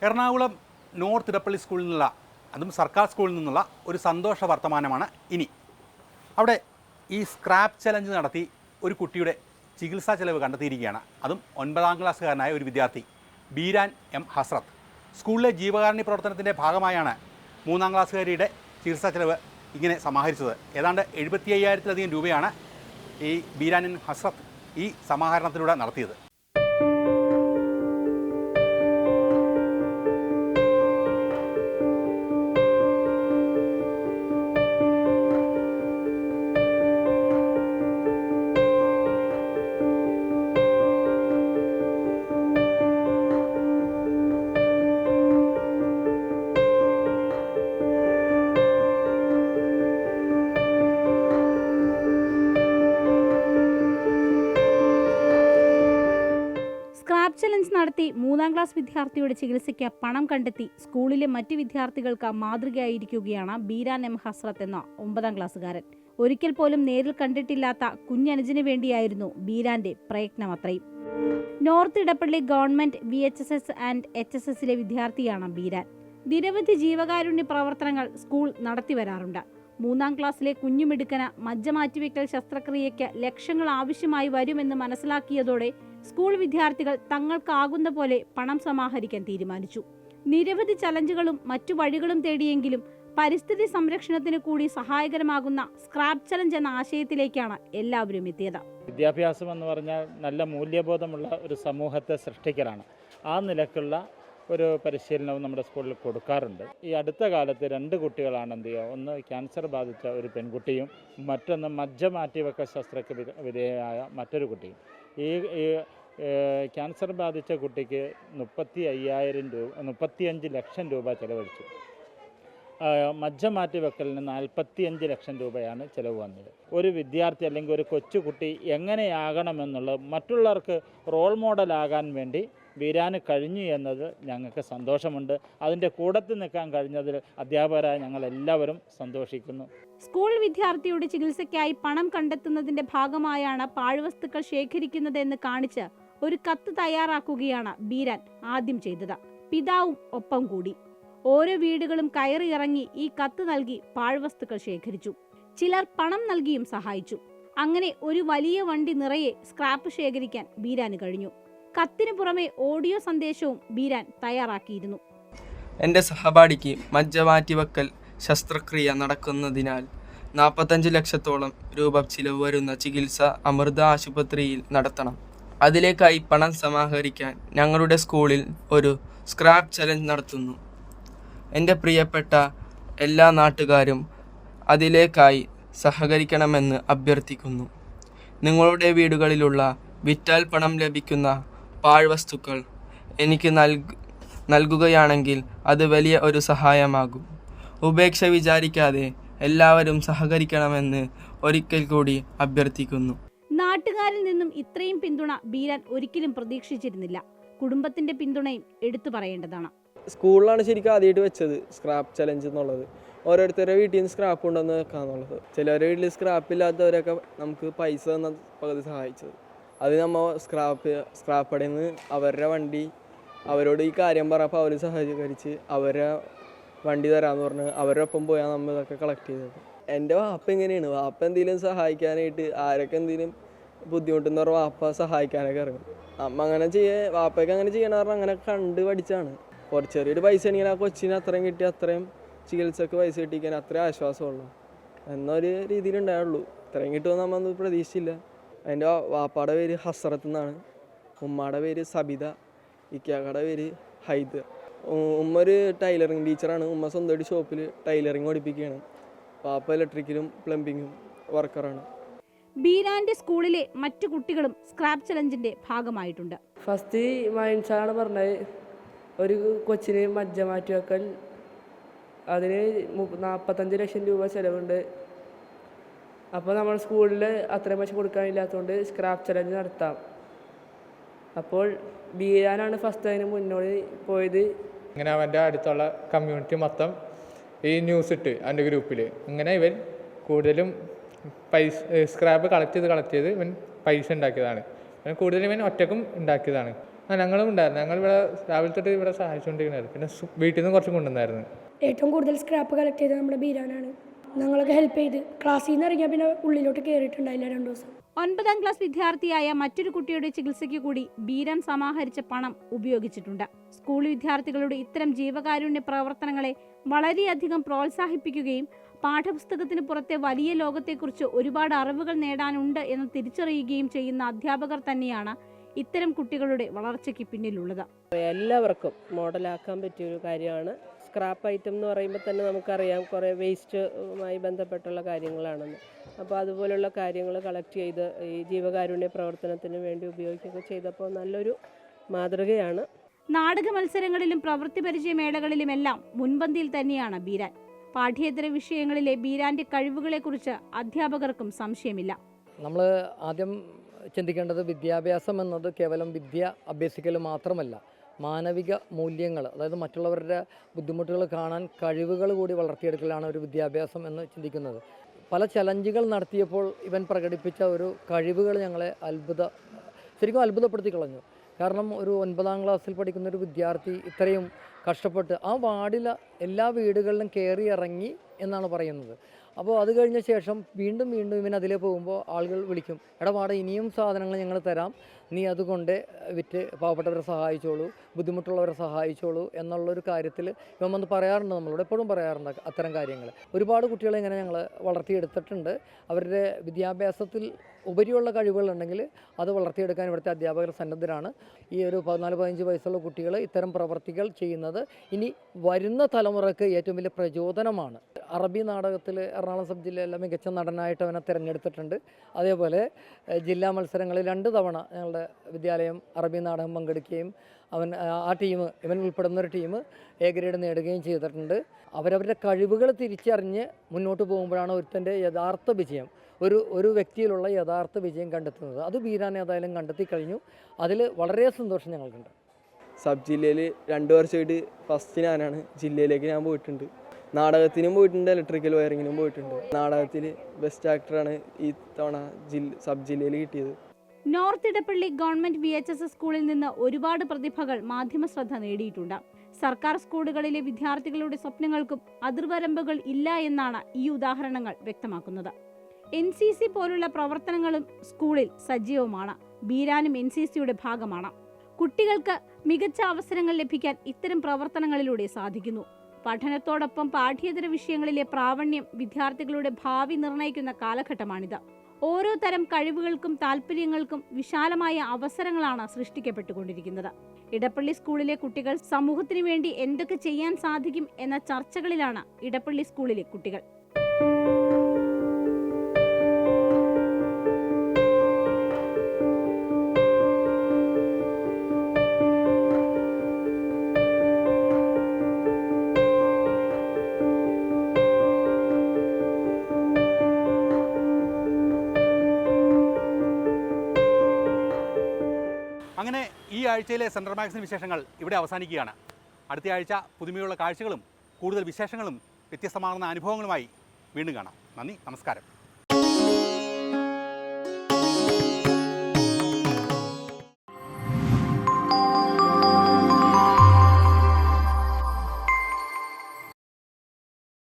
Ernakulam north Edappally സ്കൂളിൽ നിന്നുള്ള, അതും സർക്കാർ സ്കൂളിൽ നിന്നുള്ള ഒരു സന്തോഷ വർത്തമാനമാണ് ഇനി. അവിടെ ഈ സ്ക്രാപ്പ് ചലഞ്ച് നടത്തി ഒരു കുട്ടിയുടെ ചികിത്സാ ചെലവ് കണ്ടെത്തിയിരിക്കുകയാണ്. അതും 9ാം ക്ലാസ്സുകാരനായ ഒരു വിദ്യാർത്ഥി ബീരാൻ എം ഹസ്രത്ത്. സ്കൂളിലെ ജീവകാരുണ്യ പ്രവർത്തനത്തിൻ്റെ ഭാഗമായാണ് 3ാം ക്ലാസ്സുകാരിയുടെ ചികിത്സാ ചെലവ് ഇങ്ങനെ സമാഹരിച്ചത്. ഏതാണ്ട് 75,000-ലധികം രൂപയാണ് ഈ ബീരാൻ എം ഹസ്രത്ത് ഈ സമാഹരണത്തിലൂടെ നടത്തിയത്. സ്ക്രാപ്പ് ചലഞ്ച് നടത്തി 3ാം ക്ലാസ് വിദ്യാർത്ഥിയുടെ ചികിത്സയ്ക്ക് പണം കണ്ടെത്തി സ്കൂളിലെ മറ്റ് വിദ്യാർത്ഥികൾക്ക് മാതൃകയായിരിക്കുകയാണ് ബീരാൻ എം ഹസ്രത്ത് എന്ന 9ാം ക്ലാസ്സുകാരൻ. ഒരിക്കൽ പോലും നേരിൽ കണ്ടിട്ടില്ലാത്ത കുഞ്ഞനുജന് വേണ്ടിയായിരുന്നു ബീരാന്റെ പ്രയത്നം അത്രയും. North Edappally government VHSS and HSSലെ വിദ്യാർത്ഥിയാണ് ബീരാൻ. നിരവധി ജീവകാരുണ്യ പ്രവർത്തനങ്ങൾ സ്കൂൾ നടത്തിവരാറുണ്ട്. 3ാം ക്ലാസ്സിലെ കുഞ്ഞുമിടുക്കന് മജ്ജ മാറ്റിവെക്കൽ ശസ്ത്രക്രിയയ്ക്ക് ലക്ഷങ്ങൾ ആവശ്യമായി വരുമെന്ന് മനസ്സിലാക്കിയതോടെ സ്കൂൾ വിദ്യാർത്ഥികൾ തങ്ങൾക്കാകുന്ന പോലെ പണം സമാഹരിക്കാൻ തീരുമാനിച്ചു. നിരവധി ചലഞ്ചുകളും മറ്റു വഴികളും തേടിയെങ്കിലും പരിസ്ഥിതി സംരക്ഷണത്തിന് കൂടി സഹായകരമാകുന്ന സ്ക്രാപ്പ് ചലഞ്ച് എന്ന ആശയത്തിലേക്കാണ് എല്ലാവരും എത്തിയത്. വിദ്യാഭ്യാസം എന്ന് പറഞ്ഞാൽ നല്ല മൂല്യബോധമുള്ള ഒരു സമൂഹത്തെ സൃഷ്ടിക്കലാണ്. ആ നിലക്കുള്ള ഒരു പരിശീലനവും നമ്മുടെ സ്കൂളിൽ കൊടുക്കാറുണ്ട്. ഈ അടുത്ത കാലത്ത് 2 കുട്ടികളാണ് എന്ത് ചെയ്യുക, ഒന്ന് ക്യാൻസർ ബാധിച്ച ഒരു പെൺകുട്ടിയും മറ്റൊന്ന് മജ്ജ മാറ്റിവെക്കൽ ശസ്ത്രക്രിയക്ക് വിധേയമായ മറ്റൊരു കുട്ടിയും. ഈ ക്യാൻസർ ബാധിച്ച കുട്ടിക്ക് 35 ലക്ഷം രൂപ ചിലവഴിച്ചു. മജ്ജ മാറ്റിവെക്കലിന് 45 ലക്ഷം രൂപയാണ് ചിലവ് വന്നത്. ഒരു വിദ്യാർത്ഥി അല്ലെങ്കിൽ ഒരു കൊച്ചുകുട്ടി എങ്ങനെയാകണമെന്നുള്ളത് മറ്റുള്ളവർക്ക് റോൾ മോഡലാകാൻ വേണ്ടി ബീരാന് കഴിഞ്ഞു എന്നത് ഞങ്ങൾക്ക് സന്തോഷമുണ്ട്. അതിൻ്റെ കൂടത്തിൽ നിൽക്കാൻ കഴിഞ്ഞതിൽ അധ്യാപകരായ ഞങ്ങൾ എല്ലാവരും സന്തോഷിക്കുന്നു. സ്കൂൾ വിദ്യാർത്ഥിയുടെ ചികിത്സയ്ക്കായി പണം കണ്ടെത്തുന്നതിന്റെ ഭാഗമായാണ് പാഴ്വസ്തുക്കൾ ശേഖരിക്കുന്നതെന്ന് കാണിച്ച് ഒരു കത്ത് തയ്യാറാക്കുകയാണ് ബീരാൻ ആദ്യം ചെയ്തത്. പിതാവും ഒപ്പം കൂടി. ഓരോ വീടുകളും കയറി ഇറങ്ങി ഈ കത്ത് നൽകി പാഴ്വസ്തുക്കൾ ശേഖരിച്ചു. ചിലർ പണം നൽകിയും സഹായിച്ചു. അങ്ങനെ ഒരു വലിയ വണ്ടി നിറയെ സ്ക്രാപ്പ് ശേഖരിക്കാൻ ബീരാന് കഴിഞ്ഞു. കത്തിനു പുറമെ ഓഡിയോ സന്ദേശവും ബീരാൻ തയ്യാറാക്കിയിരുന്നു. എൻ്റെ സഹപാഠിക്ക് മജ്ജ മാറ്റിവെക്കൽ ശസ്ത്രക്രിയ നടക്കുന്നതിനാൽ 45 ലക്ഷത്തോളം രൂപ ചിലവ് വരുന്ന ചികിത്സ അമൃത ആശുപത്രിയിൽ നടത്തണം. അതിലേക്കായി പണം സമാഹരിക്കാൻ ഞങ്ങളുടെ സ്കൂളിൽ ഒരു സ്ക്രാപ്പ് ചലഞ്ച് നടത്തുന്നു. എൻ്റെ പ്രിയപ്പെട്ട എല്ലാ നാട്ടുകാരും അതിലേക്കായി സഹകരിക്കണമെന്ന് അഭ്യർത്ഥിക്കുന്നു. നിങ്ങളുടെ വീടുകളിലുള്ള വിറ്റാൽ പണം ലഭിക്കുന്ന പാഴ്വസ്തുക്കൾ എനിക്ക് നൽകുകയാണെങ്കിൽ അത് വലിയ ഒരു സഹായമാകും. ഉപേക്ഷ വിചാരിക്കാതെ എല്ലാവരും സഹകരിക്കണമെന്ന് ഒരിക്കൽ കൂടി അഭ്യർത്ഥിക്കുന്നു. നാട്ടുകാരിൽ നിന്നും ഇത്രയും പിന്തുണ ബീരാൻ ഒരിക്കലും പ്രതീക്ഷിച്ചിരുന്നില്ല. കുടുംബത്തിന്റെ പിന്തുണയും എടുത്തു പറയേണ്ടതാണ്. സ്കൂളിലാണ് ശരിക്കും ആദ്യമായിട്ട് വെച്ചത് സ്ക്രാപ്പ് ചലഞ്ച് എന്നുള്ളത്. ഓരോരുത്തരുടെ വീട്ടിൽ നിന്ന് സ്ക്രാപ്പ് കൊണ്ടുവന്ന് വെക്കാന്നുള്ളത്. ചിലവരുടെ വീട്ടിൽ സ്ക്രാപ്പ് ഇല്ലാത്തവരൊക്കെ നമുക്ക് പൈസ തന്ന പകുതി സഹായിച്ചത്. അത് നമ്മൾ സ്ക്രാപ്പടയിൽ നിന്ന് അവരുടെ വണ്ടി അവരോട് ഈ കാര്യം പറഞ്ഞപ്പോൾ അവർ സഹകരിച്ച് അവരെ വണ്ടി തരാമെന്ന് പറഞ്ഞ് അവരുടെ ഒപ്പം പോയാൽ നമ്മൾ ഇതൊക്കെ കളക്ട് ചെയ്തത്. എൻ്റെ വാപ്പ എങ്ങനെയാണ്, വാപ്പ എന്തെങ്കിലും സഹായിക്കാനായിട്ട് ആരൊക്കെ എന്തെങ്കിലും ബുദ്ധിമുട്ടെന്ന് പറഞ്ഞാൽ വാപ്പ സഹായിക്കാനൊക്കെ ഇറങ്ങും. അമ്മ അങ്ങനെ വാപ്പയ്ക്ക് അങ്ങനെ ചെയ്യണമെന്ന് പറഞ്ഞാൽ അങ്ങനെ കണ്ട് പഠിച്ചാണ്. കുറച്ച് ചെറിയൊരു പൈസ ആണെങ്കിൽ ആ കൊച്ചിന് അത്രയും കിട്ടി അത്രയും ചികിത്സക്ക് പൈസ കിട്ടിക്കാൻ അത്രയും ആശ്വാസമുള്ളൂ എന്നൊരു രീതിയിലുണ്ടായുള്ളൂ. ഇത്രയും കിട്ടുമെന്ന് നമ്മൾ പ്രതീക്ഷിച്ചില്ല. എൻ്റെ വാപ്പാടെ പേര് ഹസ്രത്ത് എന്നാണ്, ഉമ്മയുടെ പേര് സബിത, ഇക്കാക്കയുടെ പേര് ഹൈദർ. ഉമ്മ ഒരു ടൈലറിങ് ടീച്ചറാണ്. ഉമ്മ സ്വന്തമായിട്ട് ഷോപ്പിൽ ടൈലറിങ് പഠിപ്പിക്കുകയാണ്. വാപ്പ ഇലക്ട്രിക്കലും പ്ലംബിങ്ങും വർക്കറാണ്. ബീരാന്റെ സ്കൂളിലെ മറ്റു കുട്ടികളും സ്ക്രാപ്പ് ചലഞ്ചിന്റെ ഭാഗമായിട്ടുണ്ട്. ഫസ്റ്റ് മൈൻസാണ് പറഞ്ഞത്, ഒരു കൊച്ചിന് മജ്ജ മാറ്റിവെക്കൽ അതിന് 45 ലക്ഷം രൂപ ചിലവുണ്ട്. അപ്പോൾ നമ്മൾ സ്കൂളിൽ അത്രയും പൈസ കൊടുക്കാനില്ലാത്തതുകൊണ്ട് സ്ക്രാപ്പ് ചലഞ്ച് നടത്താം. അപ്പോൾ ബീരാനാണ് ഫസ്റ്റ് അതിന് മുന്നോട്ട് പോയത്. ഇങ്ങനെ അവൻ്റെ അടുത്തുള്ള കമ്മ്യൂണിറ്റി മൊത്തം ഈ ന്യൂസ് ഇട്ട് അവൻ്റെ ഗ്രൂപ്പിൽ ഇങ്ങനെ ഇവൻ കൂടുതലും സ്ക്രാപ്പ് കളക്ട് ചെയ്ത് ഇവൻ പൈസ ഉണ്ടാക്കിയതാണ്. കൂടുതലും ഇവൻ ഒറ്റക്കും ഉണ്ടാക്കിയതാണ്. ഞങ്ങളും ഉണ്ടായിരുന്നു. ഞങ്ങൾ ഇവിടെ രാവിലെ തൊട്ട് ഇവിടെ സഹായിച്ചുകൊണ്ടിരിക്കുന്നത്. പിന്നെ വീട്ടിൽ നിന്ന് കുറച്ചും കൊണ്ടുവന്നായിരുന്നു. ഏറ്റവും കൂടുതൽ സ്ക്രാപ്പ് കളക്ട് ചെയ്തത് നമ്മുടെ ബീരാനാണ്. ഞങ്ങളൊക്കെ ഹെൽപ്പ് ചെയ്ത് ക്ലാസ്സിൽ നിന്ന് ഇറങ്ങിയാൽ പിന്നെ ഉള്ളിലോട്ട് കയറിയിട്ടുണ്ടായില്ല 2 ദിവസം. 9ാം ക്ലാസ് വിദ്യാർത്ഥിയായ മറ്റൊരു കുട്ടിയുടെ ചികിത്സയ്ക്ക് കൂടി ബീരാൻ സമാഹരിച്ച പണം ഉപയോഗിച്ചിട്ടുണ്ട്. സ്കൂൾ വിദ്യാർത്ഥികളുടെ ഇത്തരം ജീവകാരുണ്യ പ്രവർത്തനങ്ങളെ വളരെയധികം പ്രോത്സാഹിപ്പിക്കുകയും പാഠപുസ്തകത്തിന് പുറത്തെ വലിയ ലോകത്തെക്കുറിച്ച് ഒരുപാട് അറിവുകൾ നേടാനുണ്ട് എന്ന് തിരിച്ചറിയുകയും ചെയ്യുന്ന അധ്യാപകർ തന്നെയാണ് ഇത്തരം കുട്ടികളുടെ വളർച്ചയ്ക്ക് പിന്നിലുള്ളത്. എല്ലാവർക്കും മോഡലാക്കാൻ പറ്റിയൊരു കാര്യമാണ്. സ്ക്രാപ്പ് ഐറ്റം എന്ന് പറയുമ്പോൾ തന്നെ നമുക്കറിയാം കുറേ വേസ്റ്റുമായി ബന്ധപ്പെട്ടുള്ള കാര്യങ്ങളാണെന്ന്. അപ്പോൾ അതുപോലുള്ള കാര്യങ്ങൾ കളക്ട് ചെയ്ത് ഈ ജീവകാരുണ്യ പ്രവർത്തനത്തിന് വേണ്ടി ഉപയോഗിക്കുകയൊക്കെ ചെയ്തപ്പോൾ നല്ലൊരു മാതൃകയാണ്. നാടക മത്സരങ്ങളിലും പ്രവൃത്തി പരിചയമേളകളിലുമെല്ലാം മുൻപന്തിയിൽ തന്നെയാണ് ബീരാൻ. പാഠ്യേതര വിഷയങ്ങളിലെ ബീരാന്റെ കഴിവുകളെക്കുറിച്ച് അധ്യാപകർക്കും സംശയമില്ല. നമ്മൾ ആദ്യം ചിന്തിക്കേണ്ടത് വിദ്യാഭ്യാസം എന്നത് കേവലം വിദ്യ അഭ്യസിക്കൽ മാത്രമല്ല, മാനവിക മൂല്യങ്ങൾ, അതായത് മറ്റുള്ളവരുടെ ബുദ്ധിമുട്ടുകൾ കാണാൻ കഴിവുകൾ കൂടി വളർത്തിയെടുക്കലാണ് ഒരു വിദ്യാഭ്യാസം എന്ന് ചിന്തിക്കുന്നത്. പല ചലഞ്ചുകൾ നടത്തിയപ്പോൾ ഇവൻ പ്രകടിപ്പിച്ച ഒരു കഴിവുകൾ ഞങ്ങളെ ശരിക്കും അത്ഭുതപ്പെടുത്തി കളഞ്ഞു. കാരണം ഒരു 9ാം ക്ലാസ്സിൽ പഠിക്കുന്ന ഒരു വിദ്യാർത്ഥി ഇത്രയും കഷ്ടപ്പെട്ട് ആ വാർഡിലെ എല്ലാ വീടുകളിലും കയറി ഇറങ്ങി എന്നാണ് പറയുന്നത്. അപ്പോൾ അത് കഴിഞ്ഞ ശേഷം വീണ്ടും ഇവൻ അതിലേ പോകുമ്പോൾ ആളുകൾ വിളിക്കും, എടാ വാട ഇനിയും സാധനങ്ങൾ ഞങ്ങൾ തരാം, നീ അതുകൊണ്ട് വിറ്റ് പാവപ്പെട്ടവരെ സഹായിച്ചോളൂ, ബുദ്ധിമുട്ടുള്ളവരെ സഹായിച്ചോളൂ എന്നുള്ളൊരു കാര്യത്തിൽ ഇവൻ വന്ന് പറയാറുണ്ട്. നമ്മളോട് എപ്പോഴും പറയാറുണ്ട് അത്തരം കാര്യങ്ങൾ. ഒരുപാട് കുട്ടികളെ ഇങ്ങനെ ഞങ്ങൾ വളർത്തിയെടുത്തിട്ടുണ്ട്. അവരുടെ വിദ്യാഭ്യാസത്തിൽ ഉപരിയുള്ള കഴിവുകളുണ്ടെങ്കിൽ അത് വളർത്തിയെടുക്കാൻ ഇവിടുത്തെ അധ്യാപകർ സന്നദ്ധരാണ്. ഈ ഒരു 14-15 വയസ്സുള്ള കുട്ടികൾ ഇത്തരം പ്രവർത്തികൾ ചെയ്യുന്നത് ഇനി വരുന്ന തലമുറയ്ക്ക് ഏറ്റവും വലിയ പ്രചോദനമാണ്. അറബി നാടകത്തിൽ എറണാകുളം സബ് ജില്ലയിലെ മികച്ച നടനായിട്ട് അവനെ തിരഞ്ഞെടുത്തിട്ടുണ്ട്. അതേപോലെ ജില്ലാ മത്സരങ്ങളിൽ 2 തവണ ഞങ്ങളുടെ വിദ്യാലയം അറബി നാടകം പങ്കെടുക്കുകയും ഇവൻ ഉൾപ്പെടുന്നൊരു ടീം എ ഗ്രേഡ് നേടുകയും ചെയ്തിട്ടുണ്ട്. അവരവരുടെ കഴിവുകൾ തിരിച്ചറിഞ്ഞ് മുന്നോട്ട് പോകുമ്പോഴാണ് ഒരുത്തൻ്റെ യഥാർത്ഥ വിജയം, ഒരു വ്യക്തിയിലുള്ള യഥാർത്ഥ വിജയം കണ്ടെത്തുന്നത്. അത് ബീരാൻ ഏതായാലും കണ്ടെത്തി കഴിഞ്ഞു. അതിൽ വളരെ സന്തോഷം ഞങ്ങൾക്കുണ്ട്. സബ് ജില്ലയിൽ 2 വർഷമായിട്ട് ഫസ്റ്റ് ഞാനാണ്. ജില്ലയിലേക്ക് ഞാൻ പോയിട്ടുണ്ട്. നാടകത്തിനും പോയിട്ടുണ്ട്, ഇലക്ട്രിക്കൽ വയറിങ്ങിനും പോയിട്ടുണ്ട്. നാടകത്തിൽ ബെസ്റ്റ് ആക്ടറാണ് ഈ തവണ സബ് ജില്ലയിൽ കിട്ടിയത്. നോർത്ത് ഇടപ്പള്ളി ഗവൺമെന്റ് VHS സ്കൂളിൽ നിന്ന് ഒരുപാട് പ്രതിഭകൾ മാധ്യമശ്രദ്ധ നേടിയിട്ടുണ്ട്. സർക്കാർ സ്കൂളുകളിലെ വിദ്യാർത്ഥികളുടെ സ്വപ്നങ്ങൾക്കും അതിർവരമ്പുകൾ ഇല്ല എന്നാണ് ഈ ഉദാഹരണങ്ങൾ വ്യക്തമാക്കുന്നത്. NCC പോലുള്ള പ്രവർത്തനങ്ങളും സ്കൂളിൽ സജീവമാണ്. ബീരാനും NCCയുടെ ഭാഗമാണ്. കുട്ടികൾക്ക് മികച്ച അവസരങ്ങൾ ലഭിക്കാൻ ഇത്തരം പ്രവർത്തനങ്ങളിലൂടെ സാധിക്കുന്നു. പഠനത്തോടൊപ്പം പാഠ്യേതര വിഷയങ്ങളിലെ പ്രാവീണ്യം വിദ്യാർത്ഥികളുടെ ഭാവി നിർണ്ണയിക്കുന്ന കാലഘട്ടമാണിത്. ഓരോ തരം കഴിവുകൾക്കും താല്പര്യങ്ങൾക്കും വിശാലമായ അവസരങ്ങളാണ് സൃഷ്ടിക്കപ്പെട്ടുകൊണ്ടിരിക്കുന്നത്. ഇടപ്പള്ളി സ്കൂളിലെ കുട്ടികൾ സമൂഹത്തിനു വേണ്ടി എന്തൊക്കെ ചെയ്യാൻ സാധിക്കും എന്ന ചർച്ചകളിലാണ് ഇടപ്പള്ളി സ്കൂളിലെ കുട്ടികൾ. അങ്ങനെ ഈ ആഴ്ചയിലെ സെൻട്രൽ മാഗസിൻ വിശേഷങ്ങൾ ഇവിടെ അവസാനിക്കുകയാണ്. അടുത്ത ആഴ്ച പുതുമയുള്ള കാഴ്ചകളും കൂടുതൽ വിശേഷങ്ങളും വ്യത്യസ്തമാർന്ന അനുഭവങ്ങളുമായി വീണ്ടും കാണാം. നന്ദി, നമസ്കാരം.